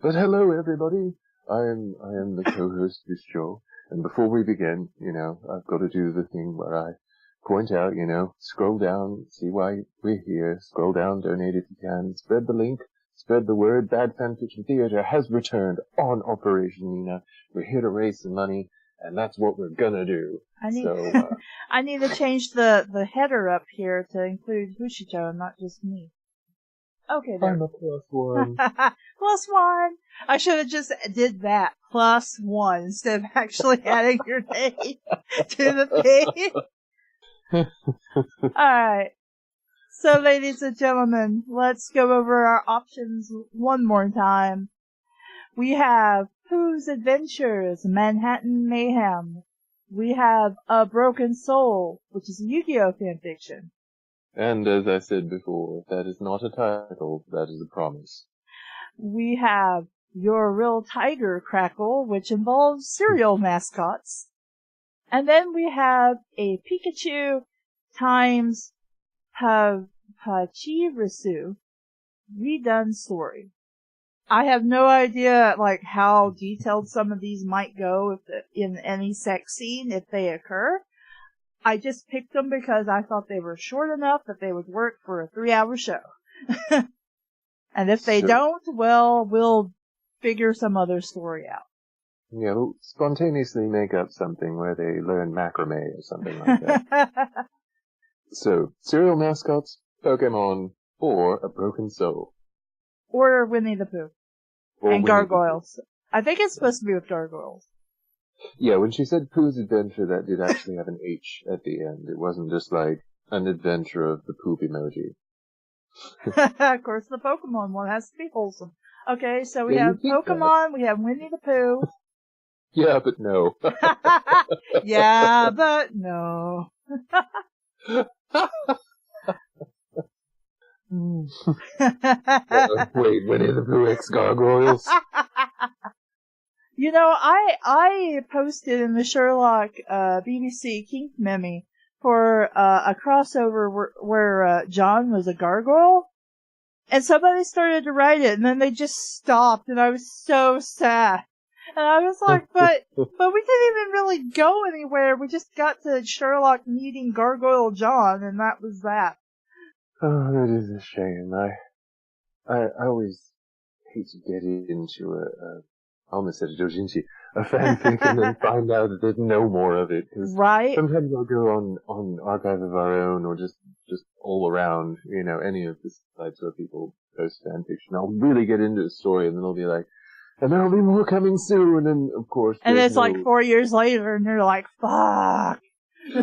But hello, everybody. I am the co-host of this show, and before we begin, I've got to do the thing where I point out, scroll down, see why we're here, scroll down, donate if you can, spread the link, spread the word. Bad Fanfiction Theater has returned on Operation Nina. We're here to raise some money, and that's what we're gonna do. I need to change the header up here to include Hushito and not just me. Okay, there. I'm a +1. +1. I should have just did that. +1 instead of actually adding your name to the page. Alright. So, ladies and gentlemen, let's go over our options one more time. We have Pooh's Adventures, Manhattan Mayhem. We have A Broken Soul, which is a Yu-Gi-Oh! Fanfiction. And as I said before, that is not a title, that is a promise. We have Your Real Tiger Crackle, which involves cereal mascots. And then we have a Pikachu times Pachirisu redone story. I have no idea, how detailed some of these might go in any sex scene, if they occur. I just picked them because I thought they were short enough that they would work for a 3-hour show. And if they don't, well, we'll figure some other story out. Yeah, we'll spontaneously make up something where they learn macrame or something like that. So, cereal mascots, Pokemon, or A Broken Soul. Or Winnie the Pooh. And Gargoyles. I think it's supposed to be with Gargoyles. Yeah, when she said Pooh's Adventure, that did actually have an H at the end. It wasn't just like an adventure of the poop emoji. Of course, the Pokemon one has to be wholesome. Okay, so we have Pokemon, we have Winnie the Pooh. Yeah, but no. Yeah, but no. Wait, Winnie the Pooh X Gargoyles? I posted in the Sherlock BBC Kink meme for a crossover where John was a gargoyle, and somebody started to write it, and then they just stopped, and I was so sad. And I was like, but we didn't even really go anywhere. We just got to Sherlock meeting Gargoyle John, and that was that. Oh, that is a shame. I always hate to get into I almost said a doujinshi, a fanfic, and then find out that there's no more of it. Cause right? Sometimes I'll go on Archive of Our Own, or just all around, any of the sites where people post fanfiction. I'll really get into a story, and then I'll be like, and there'll be more coming soon, and of course. And it's 4 years later, and you're like, fuck.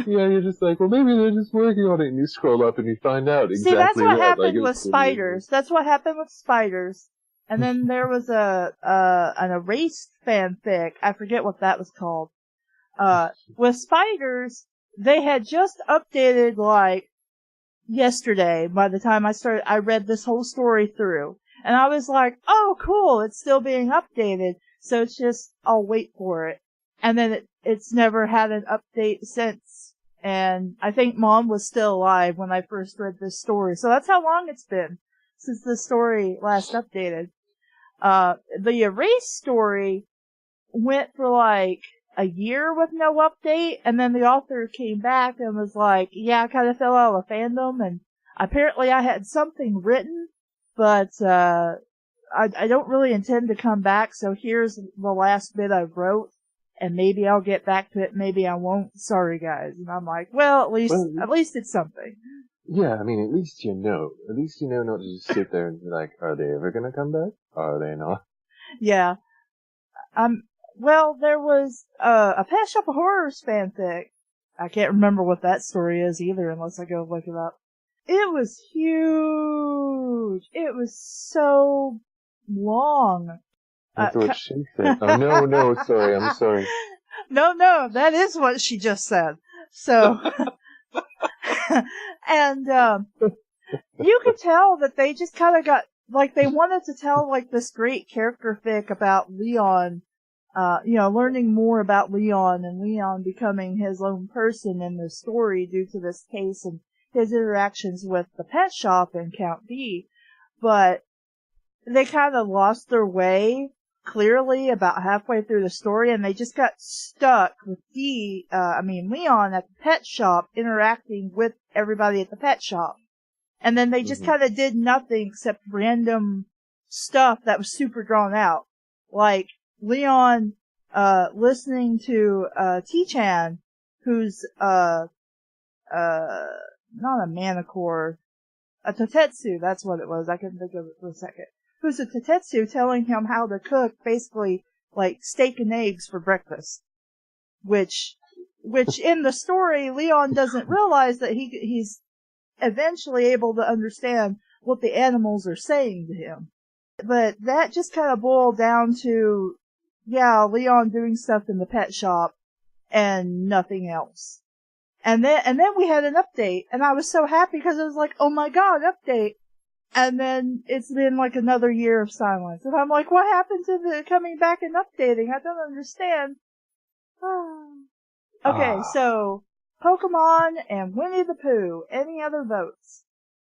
Yeah, you're just like, well, maybe they're just working on it, and you scroll up and you find out exactly. See, that's what happened with Spiders. That's what happened with Spiders. And then there was an erased fanfic. I forget what that was called. With Spiders, they had just updated, yesterday, by the time I read this whole story through. And I was like, oh, cool, it's still being updated. So it's just, I'll wait for it. And then it's never had an update since. And I think Mom was still alive when I first read this story. So that's how long it's been since the story last updated. The erased story went for a year with no update, and then the author came back and was like, yeah, I kind of fell out of fandom, and apparently I had something written, but I don't really intend to come back, so here's the last bit I wrote, and maybe I'll get back to it, maybe I won't, sorry guys. And I'm like, well, at least it's something. Yeah, I mean, at least you know. At least you know not to just sit there and be like, are they ever gonna come back? Are they not? Yeah. Well, there was, a Petshop of Horrors fanfic. I can't remember what that story is either unless I go look it up. It was huge. It was so long. I thought she said, oh no, sorry, I'm sorry. No, that is what she just said. So, and, you could tell that they just kind of got, they wanted to tell, this great character fic about Leon, learning more about Leon and Leon becoming his own person in the story due to this case and his interactions with the pet shop and Count B. But they kind of lost their way clearly about halfway through the story, and they just got stuck with Leon at the pet shop interacting with everybody at the pet shop. And then they just kind of did nothing except random stuff that was super drawn out. Like Leon, listening to, T-Chan, who's, not a Manicore, a Totetsu, that's what it was. I couldn't think of it for a second. Who's a Totetsu telling him how to cook basically like steak and eggs for breakfast. Which in the story, Leon doesn't realize that he's eventually able to understand what the animals are saying to him. But that just kind of boiled down to, Leon doing stuff in the pet shop and nothing else. And then we had an update, and I was so happy because I was like, oh my god, update. And then it's been like another year of silence. And I'm like, what happened to the coming back and updating? I don't understand. Okay, so Pokemon and Winnie the Pooh. Any other votes?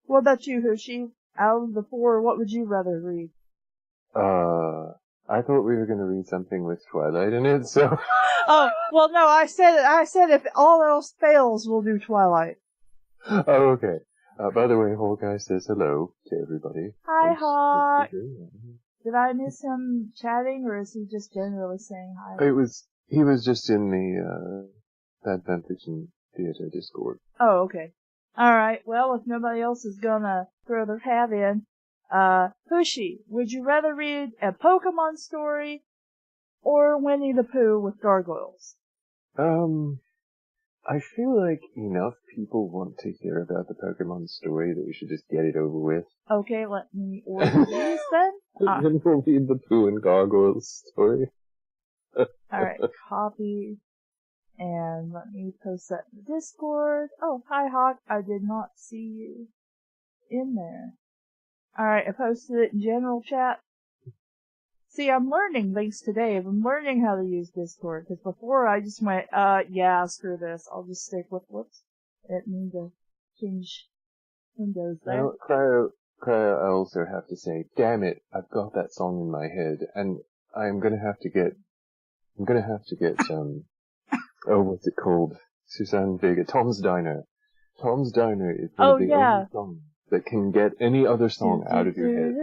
What about you, Hoshi? Out of the four, what would you rather read? I thought we were going to read something with Twilight in it, so... Oh, well, no, I said if all else fails, we'll do Twilight. Oh, okay. By the way, Hawkeye says hello to everybody. Hi, Hawk. Did I miss him chatting, or is he just generally saying hi? He was just in the, Bad Fanfiction Theater Discord. Oh, okay. Alright, well, if nobody else is gonna throw their hat in, Hoshi, would you rather read a Pokemon story or Winnie the Pooh with gargoyles? I feel like enough people want to hear about the Pokemon story that we should just get it over with. Okay, let me order these then. Then we'll read the Pooh and Gargoyles story. Alright, copy. And let me post that in the Discord. Oh, hi Hawk, I did not see you in there. Alright, I posted it in general chat. See, I'm learning thanks to Dave. I'm learning how to use Discord, because before I just went, screw this. I'll just stick with whoops. I didn't mean to change windows there. Now, Cryo, I also have to say, damn it, I've got that song in my head, and I'm gonna have to get, what's it called? Suzanne Vega, Tom's Diner. Tom's Diner is one of the only songs that can get any other song out of your head.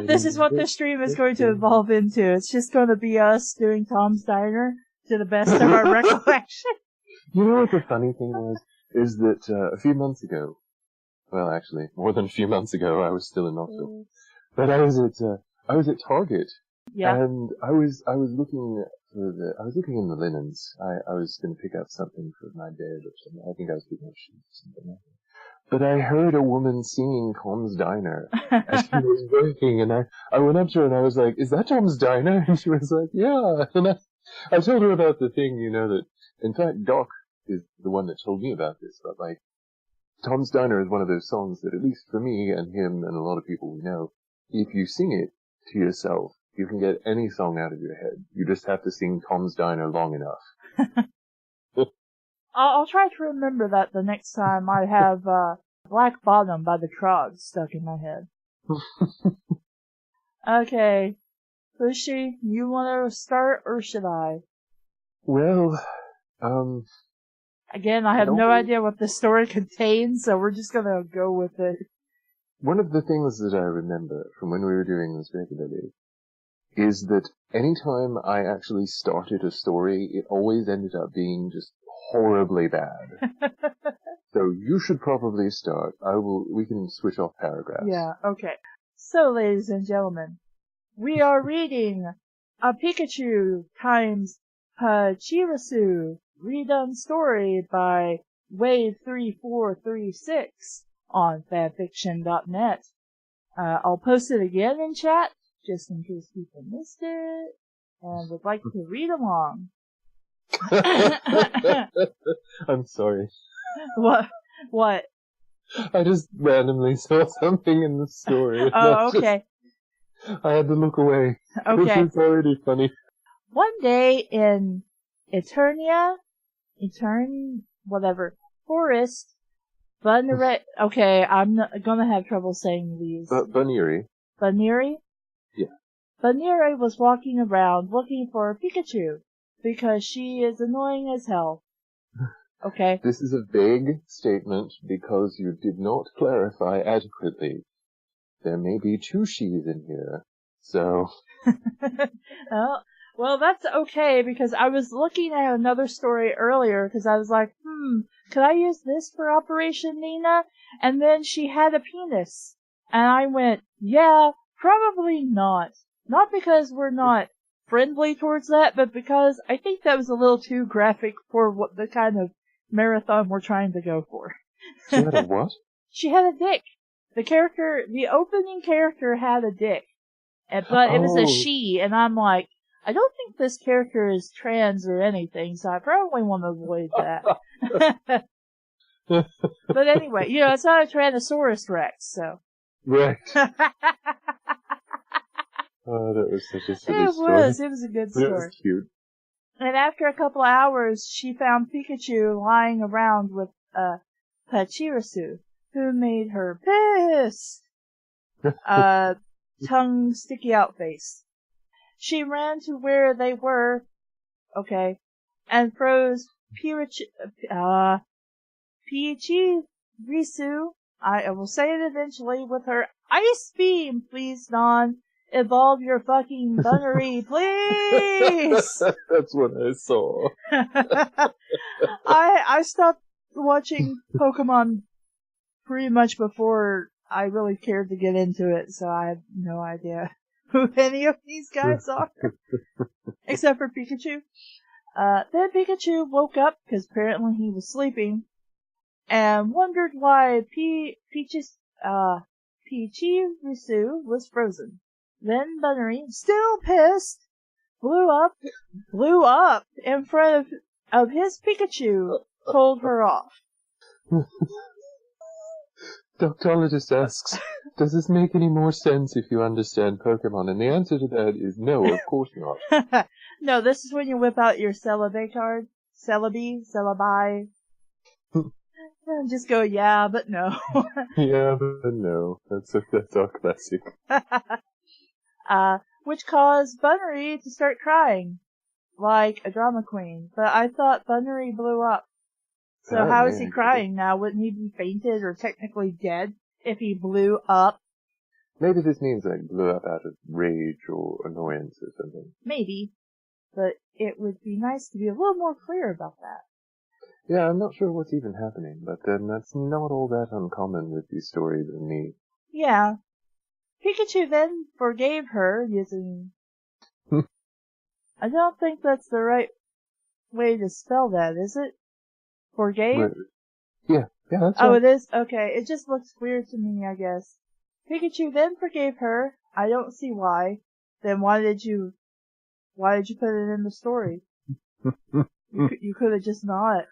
This is what the stream is going to evolve into. It's just going to be us doing Tom's Diner to the best of our recollection. You know what the funny thing was? Is that a few months ago, well actually, more than a few months ago, I was still in Knoxville. But I was at Target. Yeah. And I was looking in the linens. I was going to pick up something for my bed or something. I think I was picking up sheets or something like that. But I heard a woman singing Tom's Diner as she was working, and I went up to her and I was like, "Is that Tom's Diner?" And she was like, "Yeah." And I told her about the thing, that, in fact, Doc is the one that told me about this, but like, Tom's Diner is one of those songs that, at least for me and him and a lot of people we know, if you sing it to yourself, you can get any song out of your head. You just have to sing Tom's Diner long enough. I'll try to remember that the next time I have, Black Bottom by the Trogs stuck in my head. Okay. Hoshi, you want to start, or should I? Well, Again, I have no idea what the story contains, so we're just gonna go with it. One of the things that I remember from when we were doing this regularly is that anytime I actually started a story, it always ended up being just horribly bad. So you should probably start. We can switch off paragraphs. Yeah, okay. So, ladies and gentlemen, we are reading A Pikachu times Pachirisu, redone story by Wave3436 on fanfiction.net. I'll post it again in chat, just in case people missed it, and would like to read along. I'm sorry. What? I just randomly saw something in the story. Oh, okay. I had to look away. Okay. Which is already funny. One day in Forest, Okay, I'm gonna have trouble saying these. Bunnery. Bunnery? Yeah. Bunnery was walking around looking for Pikachu because she is annoying as hell. Okay. This is a vague statement because you did not clarify adequately. There may be two she's in here, so... Oh, well, that's okay, because I was looking at another story earlier, because I was like, could I use this for Operation Nina? And then she had a penis. And I went, yeah, probably not. Not because we're not friendly towards that, but because I think that was a little too graphic for what the kind of marathon we're trying to go for. She had a what? She had a dick. The opening character had a dick. But it was a she, and I'm like, I don't think this character is trans or anything, so I probably want to avoid that. But anyway, it's not a Tyrannosaurus Rex, so. Right. Oh, that was such a silly story. It was a good story. It was cute. And after a couple of hours, she found Pikachu lying around with Pachirisu, who made her pissed. Tongue sticky out face. She ran to where they were, and froze Pichirisu, I will say it eventually, with her ice beam. Please, Non, evolve your fucking Bunnery, please! That's what I saw. I stopped watching Pokemon pretty much before I really cared to get into it, so I have no idea who any of these guys are. Except for Pikachu. Then Pikachu woke up, because apparently he was sleeping, and wondered why Pichirisu was frozen. Then Bunnery, still pissed, blew up in front of his Pikachu, told her off. Doctologist asks, does this make any more sense if you understand Pokemon? And the answer to that is no, of course not. No, this is when you whip out your Celebi card. Celebi. Just go, yeah, but no. Yeah, but no. That's our classic. Which caused Bunnery to start crying, like a drama queen. But I thought Bunnery blew up. So how is he crying now? Wouldn't he be fainted or technically dead if he blew up? Maybe this means that he blew up out of rage or annoyance or something. Maybe. But it would be nice to be a little more clear about that. Yeah, I'm not sure what's even happening, but then that's not all that uncommon with these stories and me. Yeah. Pikachu then forgave her using... I don't think that's the right way to spell that, is it? Forgave? Yeah, that's right. Oh, it is? Okay, it just looks weird to me, I guess. Pikachu then forgave her. I don't see why. Then why did you put it in the story? You could have just not.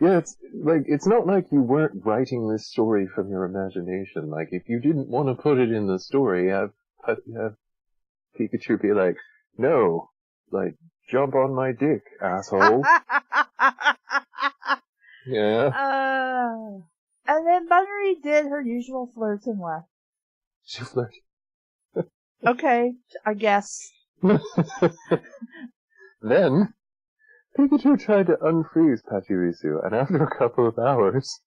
Yeah, it's not like you weren't writing this story from your imagination. Like, if you didn't want to put it in the story, have Pikachu be like, no, like, jump on my dick, asshole. Yeah. And then Bunnery did her usual flirts and left. She flirted. Okay, I guess. Then, Pikachu tried to unfreeze Pachirisu, and after a couple of hours,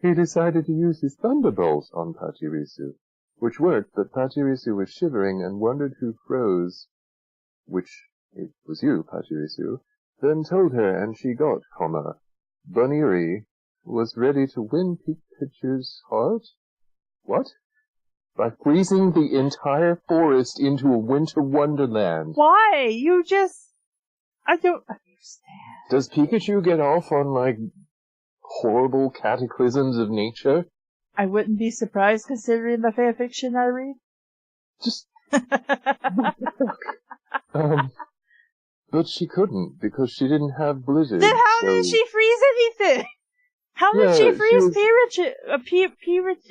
he decided to use his Thunderbolt on Pachirisu, which worked, but Pachirisu was shivering and wondered who froze, which it was you, Pachirisu, then told her, and she got, Bunnery was ready to win Pikachu's heart? What? By freezing the entire forest into a winter wonderland. Why? I don't understand. Does Pikachu get off on, like, horrible cataclysms of nature? I wouldn't be surprised considering the fanfiction I read. Just... what the fuck? But she couldn't, because she didn't have blizzard. Then how did she freeze anything? How did she freeze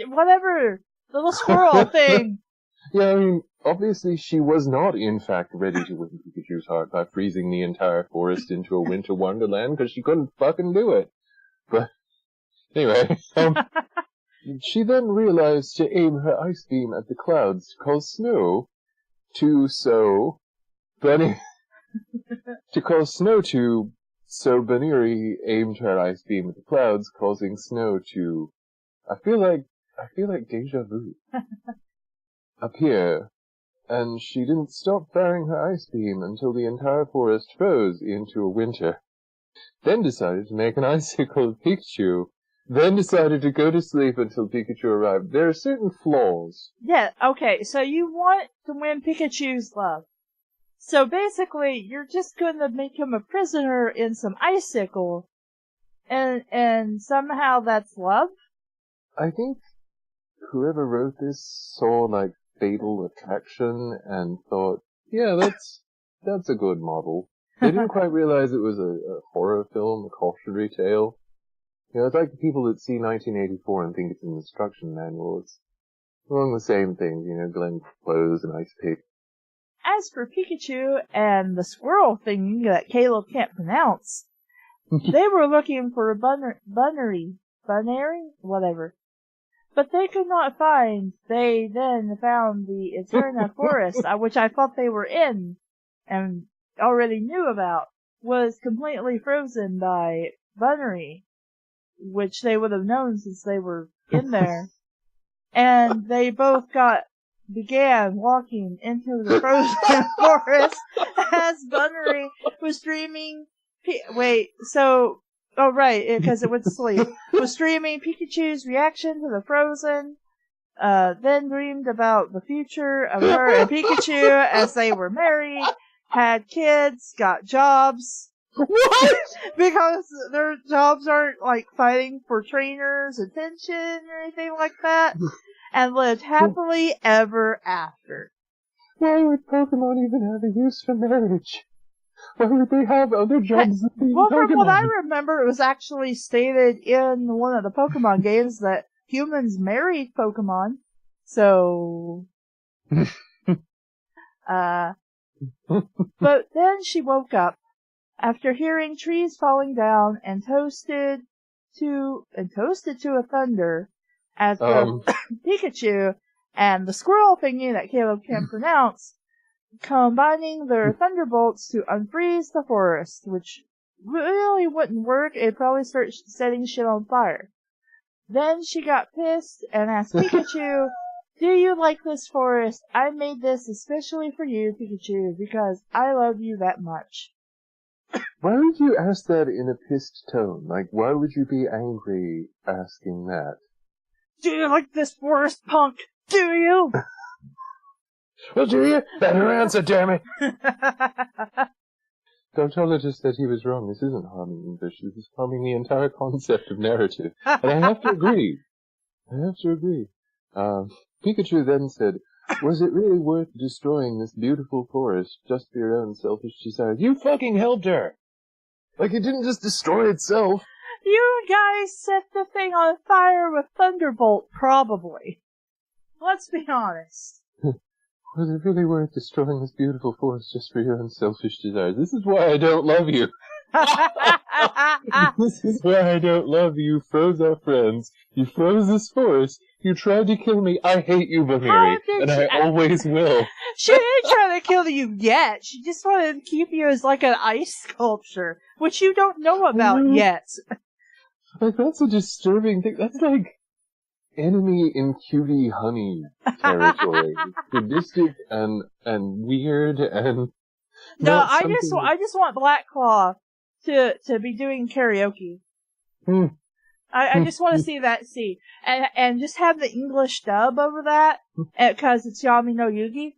whatever, little squirrel thing? Yeah, I mean, obviously she was not, in fact, ready to win Pikachu's heart by freezing the entire forest into a winter wonderland, because she couldn't fucking do it. But Anyway, she then realized to aim her ice beam at the clouds to cause snow so Baneri aimed her ice beam at the clouds, causing snow to, I feel like deja vu, appear. And she didn't stop firing her ice beam until the entire forest froze into a winter. Then decided to make an icicle of Pikachu. Then decided to go to sleep until Pikachu arrived. There are certain flaws. Yeah, okay, so you want to win Pikachu's love. So basically, you're just going to make him a prisoner in some icicle, and somehow that's love? I think whoever wrote this saw, like, Fatal Attraction and thought, yeah, that's a good model. They didn't quite realize it was a horror film, a cautionary tale. You know, it's like the people that see 1984 and think it's an instruction manual. It's along the same things, you know, Glenn Close and Ice Pick. As for Pikachu and the squirrel thing that Caleb can't pronounce, they were looking for a bunnery, whatever. But they could not find. They then found the Eterna forest, which I thought they were in and already knew about, was completely frozen by bunnery, which they would have known since they were in there. And they both began walking into the frozen forest as bunnery was dreaming. Oh, right, because it went to sleep. Was streaming Pikachu's reaction to the frozen, then dreamed about the future of her and Pikachu as they were married, had kids, got jobs. What? Because their jobs aren't, like, fighting for trainers' attention or anything like that, and lived happily ever after. Why would Pokemon even have a use for marriage? Why would they have other jobs than being Well, from Pokemon? what I remember, it was actually stated in one of the Pokemon games that humans married Pokemon. So, but then she woke up after hearing trees falling down and toasted to a thunder as the Pikachu and the squirrel thingy that Caleb can't pronounce, combining their thunderbolts to unfreeze the forest, which really wouldn't work. It'd probably start setting shit on fire. Then she got pissed and asked Pikachu, "Do you like this forest? I made this especially for you, Pikachu, because I love you that much." Why would you ask that in a pissed tone? Like, why would you be angry asking that? "Do you like this forest, punk? Do you?" Well, do you? Better answer, damn it! Don't tell her just that he was wrong. This isn't harming English. This is harming the entire concept of narrative. And I have to agree. Pikachu then said, "Was it really worth destroying this beautiful forest just for your own selfish desire?" You fucking helped her! Like, it didn't just destroy itself. You guys set the thing on fire with Thunderbolt, probably. Let's be honest. Was it really worth destroying this beautiful forest just for your own selfish desires? This is why I don't love you. This is why I don't love you. You froze our friends. You froze this forest. You tried to kill me. I hate you, Baneri, and I always will. She didn't try to kill you yet. She just wanted to keep you as like an ice sculpture, which you don't know about yet. Like, that's a disturbing thing. That's like enemy in cutie honey territory. Sadistic and weird and... No, I just want Black Claw to be doing karaoke. I just want to see that scene. And just have the English dub over that, because it's Yami no Yugi.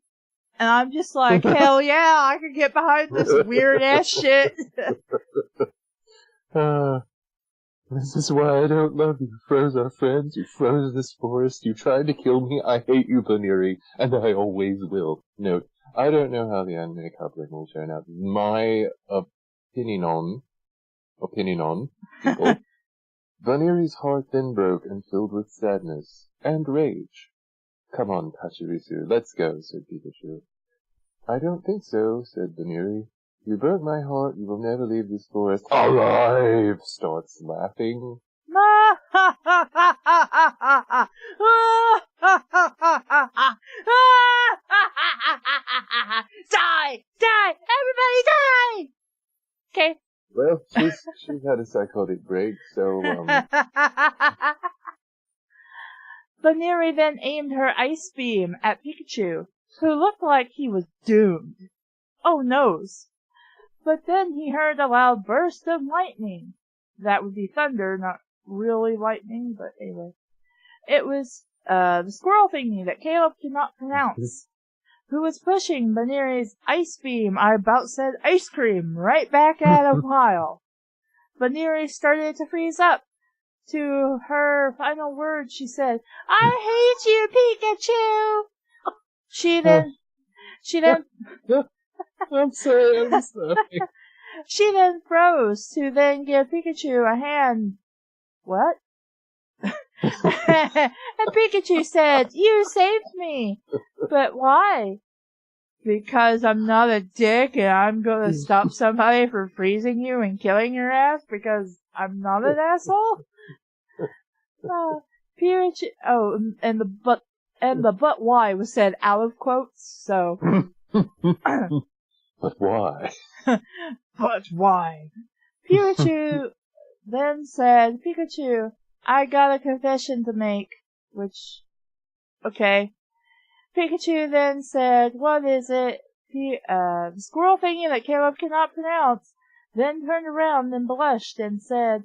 And I'm just like, hell yeah, I could get behind this weird ass shit. This is why I don't love you. You froze our friends, you froze this forest, you tried to kill me, I hate you, Baneri, and I always will. Note, I don't know how the anime coupling will turn out. My opinion on people. Baneri's heart then broke and filled with sadness and rage. "Come on, Pachirisu, let's go," said Pikachu. "I don't think so," said Baneri. "You broke my heart, you will never leave this forest alive," starts laughing. My Die! Die! Everybody die! Okay. Well, she's had a psychotic break, so, Baneri then aimed her ice beam at Pikachu, who looked like he was doomed. Oh noes! But then he heard a loud burst of lightning. That would be thunder, not really lightning, but anyway. It was, the squirrel thingy that Caleb could not pronounce, who was pushing Baneri's ice beam, I about said ice cream, right back at a pile. Baneri started to freeze up. To her final words, she said, "I hate you, Pikachu!" She then, I'm sorry. she then froze to then give Pikachu a hand. What? And Pikachu said, "You saved me." But why? Because I'm not a dick and I'm gonna stop somebody from freezing you and killing your ass because I'm not an asshole? Pikachu, and the but why was said out of quotes, so. But why? But why? Pikachu then said, "Pikachu, I got a confession to make," which, okay. Pikachu then said, "What is it?" The squirrel thingy that Caleb cannot pronounce, then turned around and blushed and said,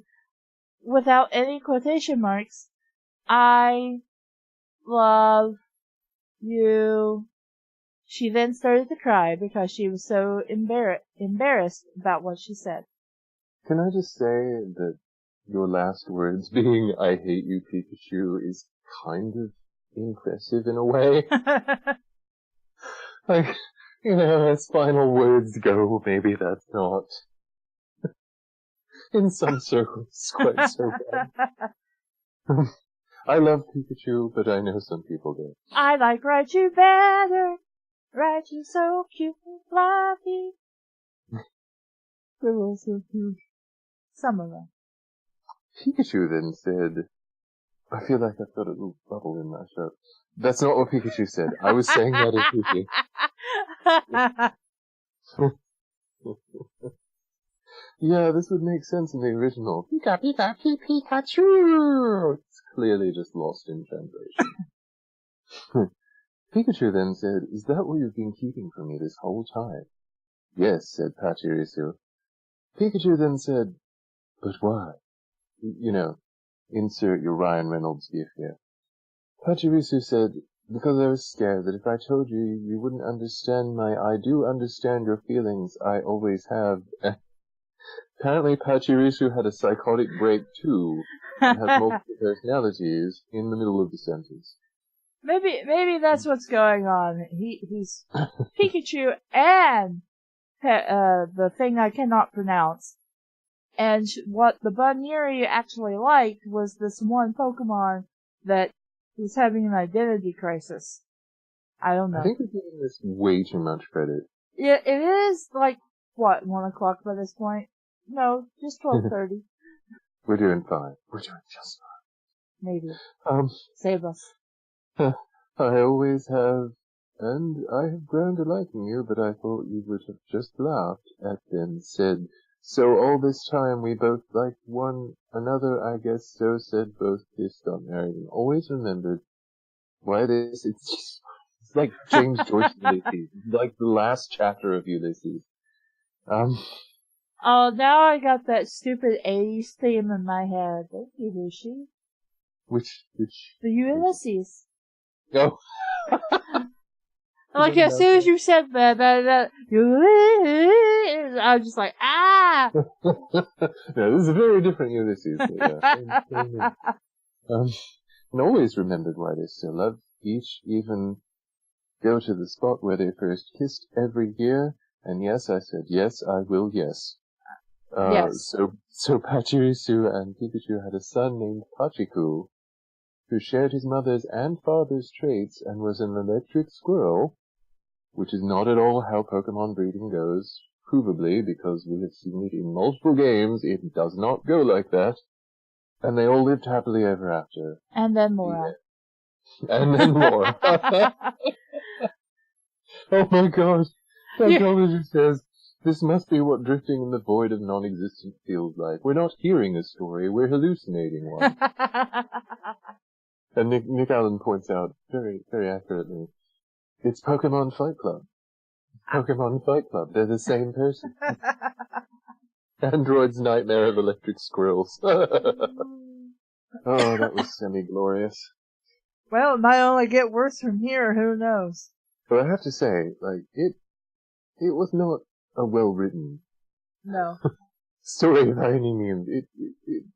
without any quotation marks, "I love you." She then started to cry because she was so embarrassed about what she said. Can I just say that your last words being, "I hate you, Pikachu," is kind of impressive in a way? Like, as final words go, maybe that's not, in some circles, quite so bad. I love Pikachu, but I know some people do. I like Raichu better. Raichu's so cute and fluffy. They're all so cute. Some of them. Pikachu then said, I feel like I've got a little bubble in my throat. That's not what Pikachu said. I was saying that as Pikachu. Yeah, this would make sense in the original. Pika, Pika, Pikachu! It's clearly just lost in translation. Pikachu then said, "Is that what you've been keeping from me this whole time?" "Yes," said Pachirisu. Pikachu then said, "But why?" Insert your Ryan Reynolds gif here. Pachirisu said, "Because I was scared that if I told you, you wouldn't understand I do understand your feelings, I always have." Apparently Pachirisu had a psychotic break too, and has multiple personalities in the middle of the sentence. Maybe that's what's going on. He's Pikachu and the thing I cannot pronounce. And what the Bunnyeri actually liked was this one Pokemon that was having an identity crisis. I don't know. I think we're giving this way too much credit. Yeah, it is like, 1 o'clock by this point? No, just 12:30. We're doing fine. We're doing just fine. Maybe. Save us. I always have, and I have grown to liking you, but I thought you would have just laughed at them, said, "So all this time we both liked one another, I guess so," said both kissed, got married, and always remembered why this, it's like James Joyce Ulysses. It's like the last chapter of Ulysses. Oh, now I got that stupid 80s theme in my head. Thank you, Lucy. Which? The Ulysses. Oh. Like, as soon as you said that, Ulysses, I was just like, ah! No, this is a very different Ulysses. But yeah, and always remembered why they still loved each, even go to the spot where they first kissed every year. And yes, I said, yes, I will, yes. Yes. So Pachirisu and Pikachu had a son named Pachiku, who shared his mother's and father's traits and was an electric squirrel, which is not at all how Pokemon breeding goes, provably, because we have seen it in multiple games. It does not go like that. And they all lived happily ever after. And then Laura. Yeah. And then Laura. Oh my god. Psychology says, this must be what drifting in the void of non-existence feels like. We're not hearing a story, we're hallucinating one. And Nick Allen points out, very, very accurately, it's Pokemon Fight Club. Pokemon Fight Club. They're the same person. Android's nightmare of electric squirrels. Oh, that was semi-glorious. Well, it might only get worse from here, who knows? But I have to say, like, it was not a well-written story by any means. It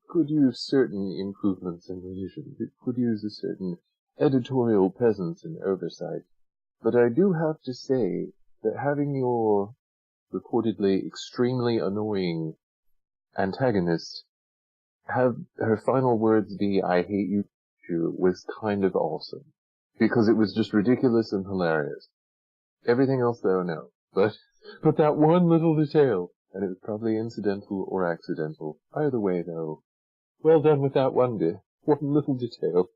could use certain improvements and revisions. It could use a certain editorial presence and oversight. But I do have to say that having your reportedly extremely annoying antagonist have her final words be, I hate you, was kind of awesome. Because it was just ridiculous and hilarious. Everything else, though, no. But that one little detail, and it was probably incidental or accidental. Either way, though, well done with that one little detail.